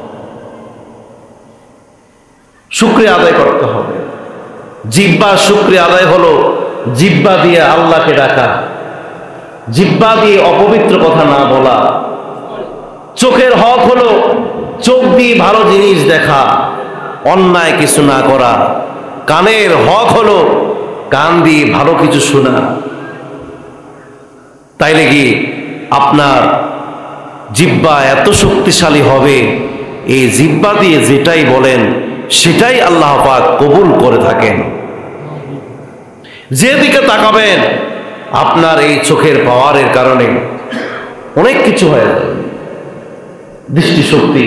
শুকরিয়া আদায় করতে হবে। জিহ্বার শুকরিয়া আদায় হলো জিহ্বা দিয়ে আল্লাহকে ডাকা, জিহ্বা দিয়ে অপবিত্র কথা না বলা। চোখের হক হলো চোখ দিয়ে ভালো জিনিস দেখা, অন্যায় কিছু না করা। কানের হক হলো কান দিয়ে ভালো কিছু শোনা। তাইলে কি আপনার জিহ্বা এত শক্তিশালী হবে, এই জিহ্বা দিয়ে যেটাই বলেন সেটাই আল্লাহ পাক কবুল করে থাকেন। যেদিকে তাকাবেন আপনার এই চোখের পাওয়ারের কারণে অনেক কিছু হয়ে যাবে। দৃষ্টিশক্তি,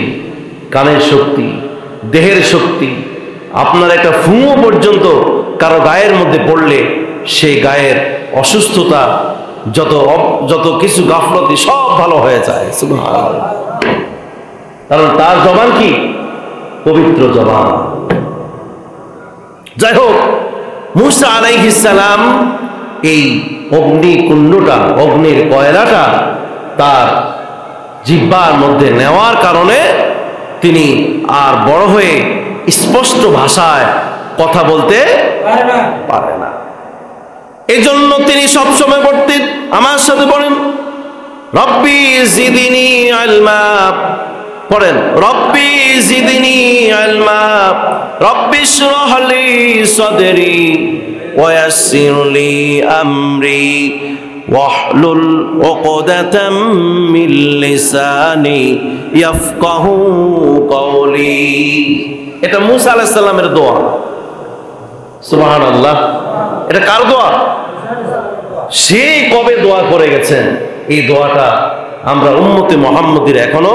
কানের শক্তি, দেহের শক্তি, আপনার একটা ফুঁও পর্যন্ত কারো গায়ের মধ্যে পড়লে সেই গায়ের অসুস্থতা, যত কিছু গাফলতি সব ভালো হয়ে যায়। সুবহানাল্লাহ। কারণ তার জবান কি? পবিত্র জবান। যাই হোক, মূসা আলাইহিস সালাম এই অগ্নিকুণ্ডটা, অগ্নির কয়লাটা তার জিহ্বার মধ্যে নেওয়ার কারণে তিনি আর বড় হয়ে স্পষ্ট ভাষায় কথা বলতে পারে না। এজন্য তিনি সবসময় পড়তেন, আমার সাথে পড়েন, রব্বি জিদনি ইলমা। পড়েন, রব্বি জিদনি ইলমা, রব্বি ইশরাহ লি সাদরি ওয়া ইয়াসসির লি আমরি ওয়াহলুল উকদাতাম মিন লিসানি ইয়াফকাহু কওলি। এটা মূসা আলাইহিস সালামের দোয়া। সুবহানাল্লাহ। এটা কার দোয়া? সে কবে দোয়া করে গেছেন, এই দোয়াটা আমরা উম্মতে মুহাম্মদীর এখনো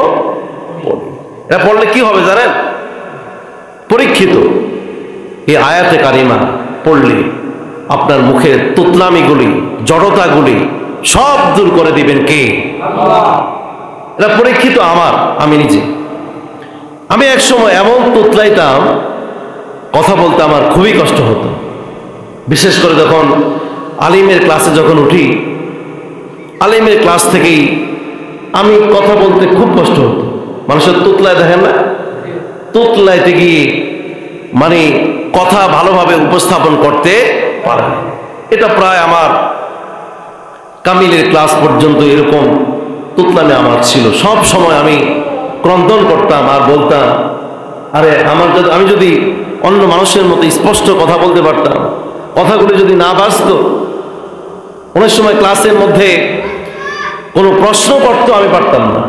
পড়ি। এটা পড়লে কি হবে জানেন? পরীক্ষিত। এই আয়াতে কারিমা পড়লে আপনার মুখের তুতলামিগুলি, জড়তাগুলি সব দূর করে দিবেন কে? আল্লাহ। এটা পরীক্ষিত আমি নিজে। আমি এক সময় এমন তুতলাইতাম, কথা বলতে আমার খুবই কষ্ট হতো। বিশেষ করে যখন আলিমের ক্লাসে যখন উঠি, আলিমের ক্লাস থেকেই আমি কথা বলতে খুব কষ্ট হতো। মানুষের তুতলায়, দেখেন না, তুতলাইতে গিয়ে মানে কথা ভালোভাবে উপস্থাপন করতে পারে না। এটা প্রায় আমার কামিলের ক্লাস পর্যন্ত এরকম তুতলামে আমার ছিল। সব সময় আমি ক্রন্দন করতাম আর বলতাম, আরে আমি যদি অন্য মানুষের মতো স্পষ্ট কথা বলতে পারতাম, কথাগুলি যদি না বাঁচত। অনেক সময় ক্লাসের মধ্যে কোনো প্রশ্ন করতে আমি পারতাম না।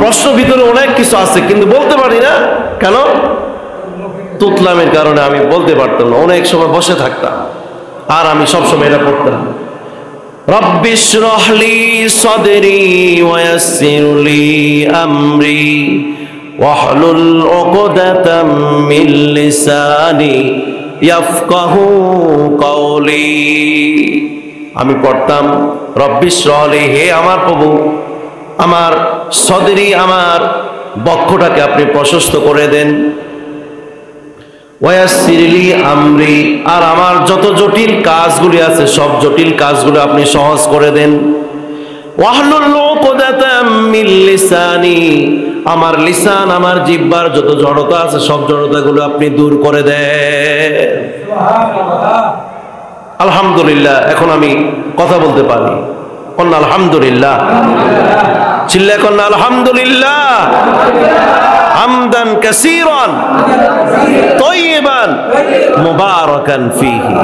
প্রশ্ন ভিতরে অনেক কিছু আছে কিন্তু বলতে পারি না। কেন? তুতলামের কারণে আমি বলতে পারতাম না। অনেক সময় বসে থাকতাম আর আমি সবসময় এটা পড়তাম, রব্বি ইশরাহ লি সাদরি ওয়া ইয়াসসির লি আমরি ওয়াহলুল উকদাতাম মিন লিসানি ইয়াফকাহু কওলি। আমি পড়তাম, রব্বি ইশরাহ লি, হে আমার প্রভু, আমার সদরি, আমার বক্ষটাকে আপনি প্রশস্ত করে দেন, ওয়া ইয়াসসির লি আমরি, আর আমার যত জটিল কাজগুলি আছে সব জটিল কাজগুলো আপনি সহজ করে দেন, ওয়াহলুল উকদাতাম মিন লিসানি, আমার লিসান, আমার জিহ্বার যত জড়তা আছে সব জড়তাগুলো আপনি দূর করে দেন। সুবহানাল্লাহ। আলহামদুলিল্লাহ, এখন আমি কথা বলতে পারি। কন্যা আলহামদুলিল্লাহ, চিল্লা কন্যা আলহামদুলিল্লাহ, হামদান কাসীরান তাইয়িবান মুবারাকান ফীহি।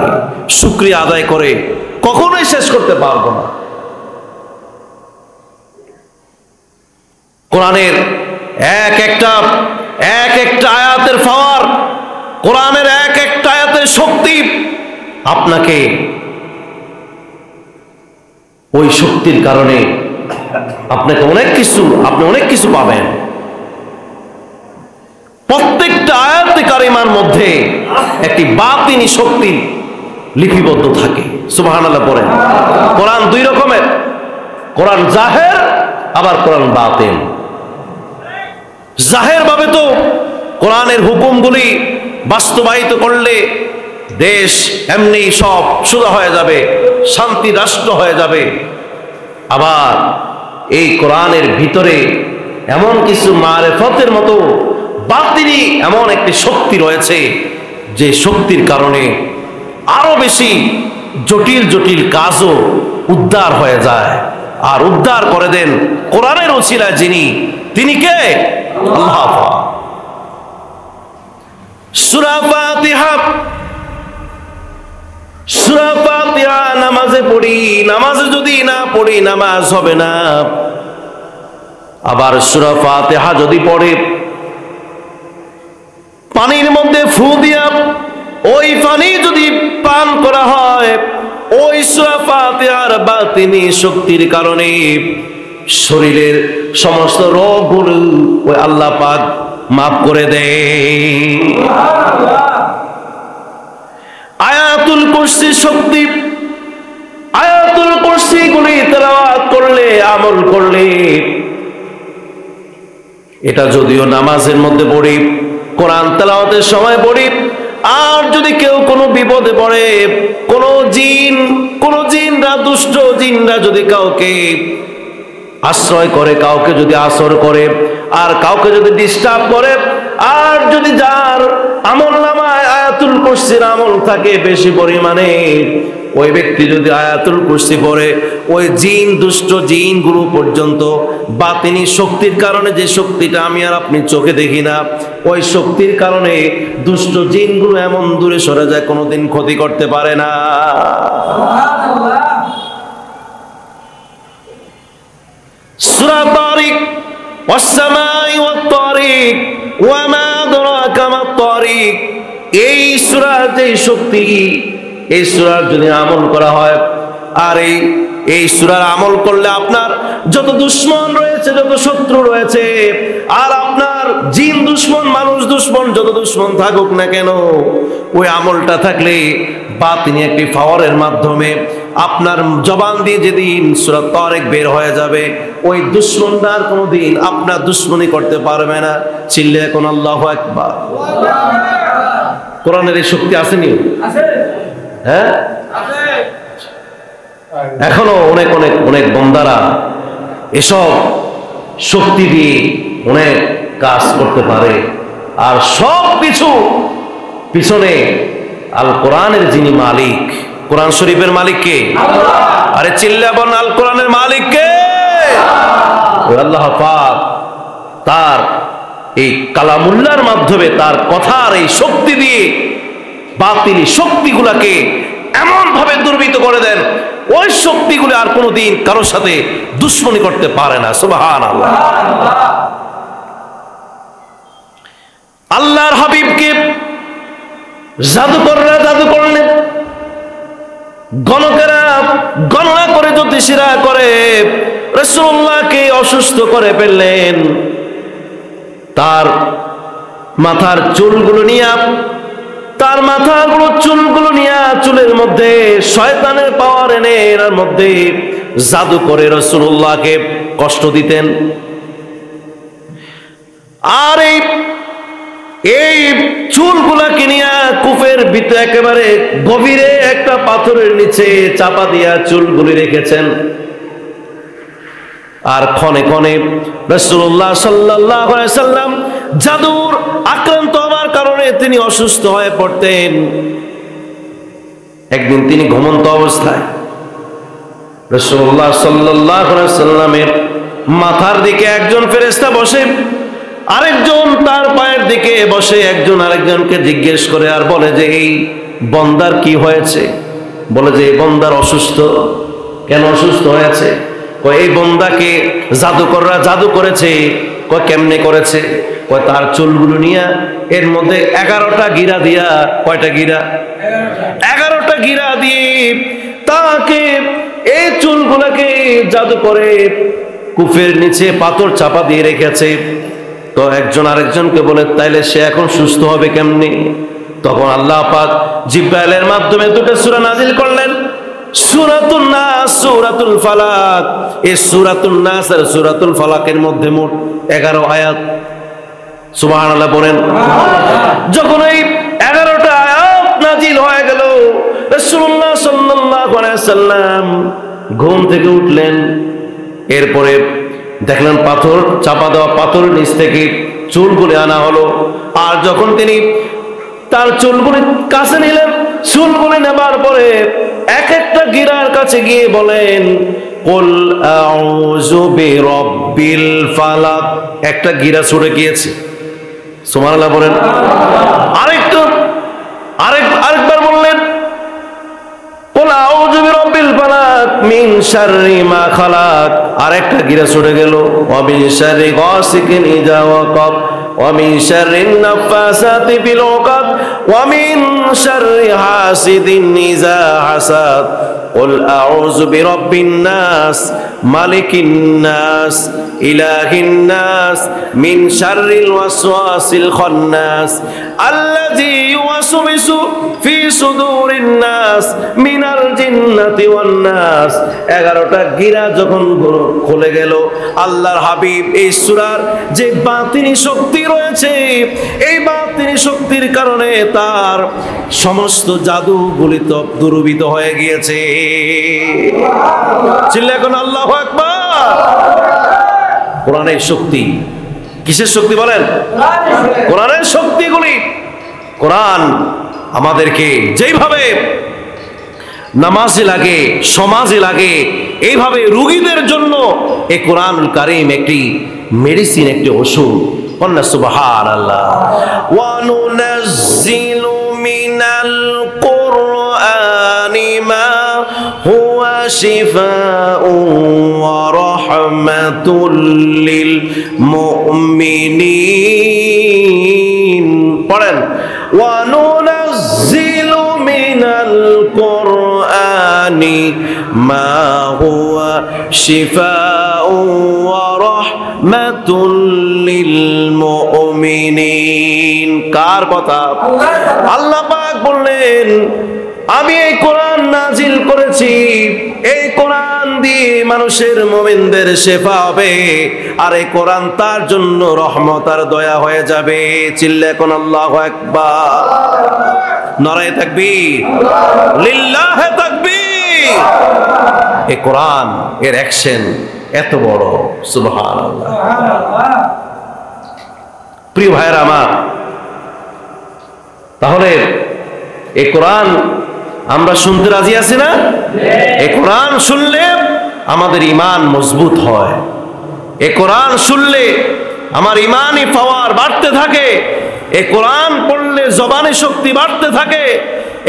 শুকরিয়া আদায় করে কখনোই শেষ করতে পারবো না। কোরআনের এক একটা আয়াতের পাওয়ার, কোরআনের এক একটা আয়াতের শক্তি আপনাকে, ওই শক্তির কারণে আপনি অনেক কিছু পাবেন। প্রত্যেকটা আয়াতে কারিমার মধ্যে একটি বাতিনি শক্তি লিপিবদ্ধ থাকে। সুবহানাল্লাহ পড়েন। কোরআন দুই রকমের, কোরআন জাহের আবার কোরআন বাতিন। জাহের ভাবে তো কোরআনের হুকুমগুলি বাস্তবায়িত করলে দেশ এমনি সব সুদা হয়ে যাবে, শান্তি রাষ্ট্র হয়ে যাবে। আবার এই কোরআনের ভিতরে এমন কিছু মারেফতের মতো বাতিনি এমন একটি শক্তি রয়েছে, যে শক্তির কারণে আরো বেশি জটিল জটিল কাজও উদ্ধার হয়ে যায়। আর উদ্ধার করে দেন কোরআনের ওসিলায় যিনি, তিনি কে? আল্লাহ। সূরা ফাতিহা সূরা ফাতিহা নামাজে পড়ি, নামাজে যদি না পড়ি নামাজ হবে না। আবার সূরা ফাতিহা যদি পড়ে পানির মধ্যে ফু দিয়া ওই পানি যদি পান করা হয়, ওই সূরা ফাতিহার বাতিনি শক্তির কারণে শরীরের সমস্ত রোগগুলো ওই আল্লাহ পাক মাফ করে দেয়। আয়াতুল কুরসি শক্তি, আয়াতুল কুরসি গুলি তেলাওয়াত করলে, আমল করলে, এটা যদিও নামাজের মধ্যে পড়ি, কোরআন তেলাওয়াতের সময় পড়ি, আর যদি কেউ কোনো বিপদে পড়ে, কোন জিনরা, দুষ্ট জিনরা যদি কাউকে আশ্রয় করে, কাউকে যদি আসর করে, আর কাউকে যদি ডিস্টার্ব করে, আর যদি যার আমল নামায় আয়াতুল কুরসির আমল থাকে বেশি পরিমাণে, ওই ব্যক্তি যদি আয়াতুল কুরসি পড়ে, ওই জিন, দুষ্ট জিনগুলো পর্যন্ত বাতিনি শক্তির কারণে, যে শক্তিটা আমি আর আপনি চোখে দেখি না, ওই শক্তির কারণে দুষ্ট জিনগুলো এমন দূরে সরে যায়, কোনোদিন ক্ষতি করতে পারে না। সূরা তারিক, ওয়াস-সামাই ওয়াত-তারিক, ওয়া মা আদরাকা মাত-তারিক, এই সূরার যে শক্তি, এই সূরার যদি আমল করা হয়, আর এই সূরার আমল করলে আপনার যত দুশমন রয়েছে, যত শত্রু রয়েছে, আর আপনার জিন দুশমন, মানুষ দুশমন, যত দুশমন থাকুক না কেন, ওই আমলটা থাকলে বাতিনি একটি পাওয়ারের মাধ্যমে আপনার জবান দিয়ে যেদিন সূরা তারিক বের হয়ে যাবে, ওই দুশমনটা আর কোনোদিন আপনার দুশমনি করতে পারবে না। চিল্লে এখন আল্লাহু আকবার। কোরআনের এই শক্তি আসেনি? হ্যাঁ, এখনো অনেক অনেক অনেক বান্দারা এসব শক্তি দিয়ে অনেক কাজ করতে পারে, আর সব কিছু পিছনে আল কোরআনের যিনি মালিক, কোরআন শরীফের মালিক কে? আরে চিল্লা বলেন, আল কোরআনের মালিক কে? আল্লাহ পাক তার এই কালামুল্লাহর মাধ্যমে, তার কথার এই শক্তি দিয়ে বাতিনি শক্তিগুলাকে এমন ভাবে দুর্বৃত্ত করে দেন, ওই শক্তিগুলো আর কোনোদিন কারোর সাথে দুশ্মনী করতে পারে না। সুবহানাল্লাহ। আল্লাহর হাবিবকে জাদুকররা জাদু করলেন, গণকেরা গণনা করে, জ্যোতিষীরা করে রাসূলুল্লাহকে অসুস্থ করে ফেললেন। তার মাথার চুলগুলো নিয়ে, তার মাথাগুলো চুলগুলো নিয়ে চুলের মধ্যে শয়তানের পাওয়ার এনে এর মধ্যে জাদু করে রাসূলুল্লাহকে কষ্ট দিতেন। আর এই চুলগুলাকে নিয়ে কূপের ভিতরে একেবারে গভীরে একটা পাথরের নিচে চাপা দিয়া চুলগুলি রেখেছেন। আর ক্ষণে ক্ষণে রাসূলুল্লাহ সাল্লাল্লাহু আলাইহি সাল্লাম জাদুর আক্রান্ত হওয়ার কারণে তিনি অসুস্থ হয়ে পড়তেন। একদিন তিনি ঘুমন্ত অবস্থায় রাসূলুল্লাহ সাল্লাল্লাহু আলাইহি সাল্লামের মাথার দিকে একজন ফেরেশতা বসে, আরেকজন তার পায়ের দিকে বসে, একজন আরেকজনকে জিজ্ঞেস করে আর বলে যে এই বান্দার কি হয়েছে? বলে যে এই বান্দার অসুস্থ। কেন অসুস্থ হয়েছে? কয় এই বান্দাকে জাদুকররা জাদু করেছে। কয় কেমনে করেছে? কয় তার চুলগুলো নিয়ে এর মধ্যে 11টা গিরা দিয়া, কয়টা গিরা? 11টা গিরা দিয়ে তাকে এই চুলগুলোকে জাদু করে কূপের নিচে পাথর চাপা দিয়ে রেখেছে। তো একজন আরেকজনকে বলে তাইলে সে এখন সুস্থ হবে কেমনি? তখন আল্লাহ পাক জিব্রাইলের মাধ্যমে দুটো সূরা নাজিল করলেন, সূরাতুন নাস, সূরাতুল ফালাক। এই সূরাতুন নাস আর সূরাতুল ফালাকের মধ্যে মোট 11 আয়াত। সুবহানাল্লাহ বলেন। যখন এই 11টা আয়াত নাজিল হয়ে গেল, রাসূলুল্লাহ সাল্লাল্লাহু আলাইহি সাল্লাম ঘুম থেকে উঠলেন। এরপরে দেখলেন পাথর চাপা দেওয়া, পাথর নিচ থেকে চুলগুলি আনা হলো। আর যখন তিনি তার চুলগুলি কাছে নিলেন, চুলগুলি নেবার পরে এক একটা গিরার কাছে গিয়ে বলেন কুল আউযু বিরাব্বিল ফালাক। একটা গিরা ছুটে গিয়েছে। সুবহানাল্লাহ বলেন। আরেকবার বললেন শাররি মা খালাক, আরেকটা গিরা ছুটে গেল, ওয়া মিন শাররি গাসিকিন ইযা ওয়াকাব, ওয়া মিন শাররিন নাফাসাতি ফিল উকাদ, ওয়া মিন শাররি হাসিদিন ইযা হাসাদ, কুল আউযু বিরাব্বিন নাস মালিকিন নাস ইলাহিন নাস মিন শাররিল ওয়াসওয়াসিল খান্নাস আল্লাযী ইউওয়াসওয়িসু ফি সুদুরিন নাস মিনাল জিন্নাতি ওয়ান নাস। 11টা গিরা যখন খুলে গেল, আল্লাহর হাবিব এই সূরার যে বাতিনি শক্তি রয়েছে, এই বাতিনি শক্তির কারণে তার সমস্ত জাদুগুলি তো দুর্বিত হয়ে গিয়েছে। চিল্লা এখন আল্লাহু আকবার। কোরআনের শক্তি, কিসের শক্তি বলেন? কোরআনের শক্তিগুলি। কোরআন আমাদেরকে যেইভাবে নামাজে লাগে, সমাজে লাগে, এইভাবে রোগীদের জন্য এই কোরআনুল কারীম একটি মেডিসিন, একটি ওষুধ। কন্যা সুবহানাল্লাহ। ওয়া নুনাজ্জিলু মিনাল কুরআনি মা হুয়া শিফাউন ওয়া রাহমাতুল লিল মুমিনিন। পড়েন, ওয়া নুনাজ্জিলু মিনাল কুরআনি মা হুয়া শিফাউন ওয়া রাহমাতুল লিল মুমিনিন। কার কথা? আল্লাহ পাক বললেন, আমি এই কোরআন নাজিল করেছি, এই কোরআন দিয়ে মানুষের মুমিনদের শেফা হবে, আর এই কোরআন তার জন্য রহমত আর দয়া হয়ে যাবে। চিল্লা এখন আল্লাহু আকবার। নারায়ে তাকবীর, লিল্লাহি তাকবীর। এই কোরআন এর অ্যাকশন এত বড়, সুবহানাল্লাহ। প্রিয় ভাইরা আমার, তাহলে এই কোরআন আমরা শুনতে রাজি আছি না? এই কোরআন শুনলে আমাদের ঈমান মজবুত হয়। এই কোরআন শুনলে আমার ঈমানি পাওয়ার বাড়তে থাকে। এই কোরআন পড়লে জবানি শক্তি বাড়তে থাকে।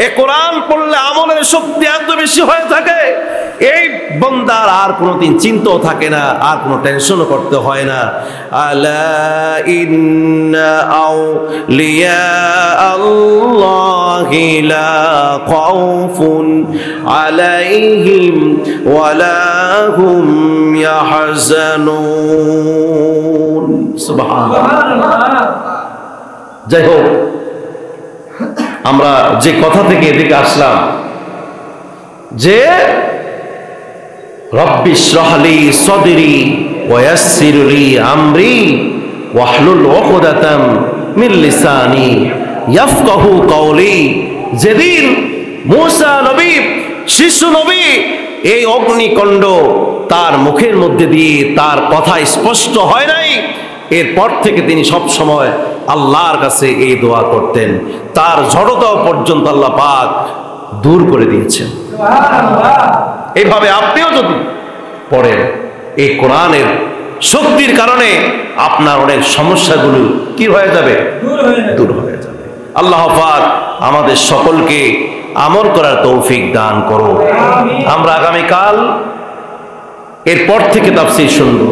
এই কোরআন পড়লে আমলের শক্তি এত বেশি হয়ে থাকে, এই বান্দার আর কোনোদিন চিন্তাও থাকে না, আর কোনো টেনশনও করতে হয় না। আলা ইন্না আউলিয়া আল্লাহি লা খাউফুন আলাইহিম ওয়ালা হুম ইয়াহজানুন। সুবহানাল্লাহ। যাই হোক, আমরা যে কথা থেকে এদিকে আসলাম, যে রব্বি ইশরাহ লি সাদরি ওয়া ইয়াসসির লি আমরি ওয়াহলুল উকদাতাম মিন লিসানি ইয়াফকাহু কওলি। যেদিন মূসা নবী, শিশু নবী, এই অগ্নিকণ্ড তার মুখের মধ্যে দিয়ে তার কথা স্পষ্ট হয় নাই, এরপর থেকে তিনি সব সময় আল্লাহর কাছে এই দোয়া করতেন। তার জড়তা পর্যন্ত আল্লাহ পাক দূর করে দিয়েছেন। এইভাবে আপনিও যদি পড়েন, এই কোরআনের শক্তির কারণে আপনার অনেক সমস্যাগুলো কি হয়ে যাবে? দূর হয়ে যাবে। আল্লাহ পাক আমাদের সকলকে আমল করার তৌফিক দান করো। আমরা আগামীকাল এরপর থেকে তাফসীর শুনবো।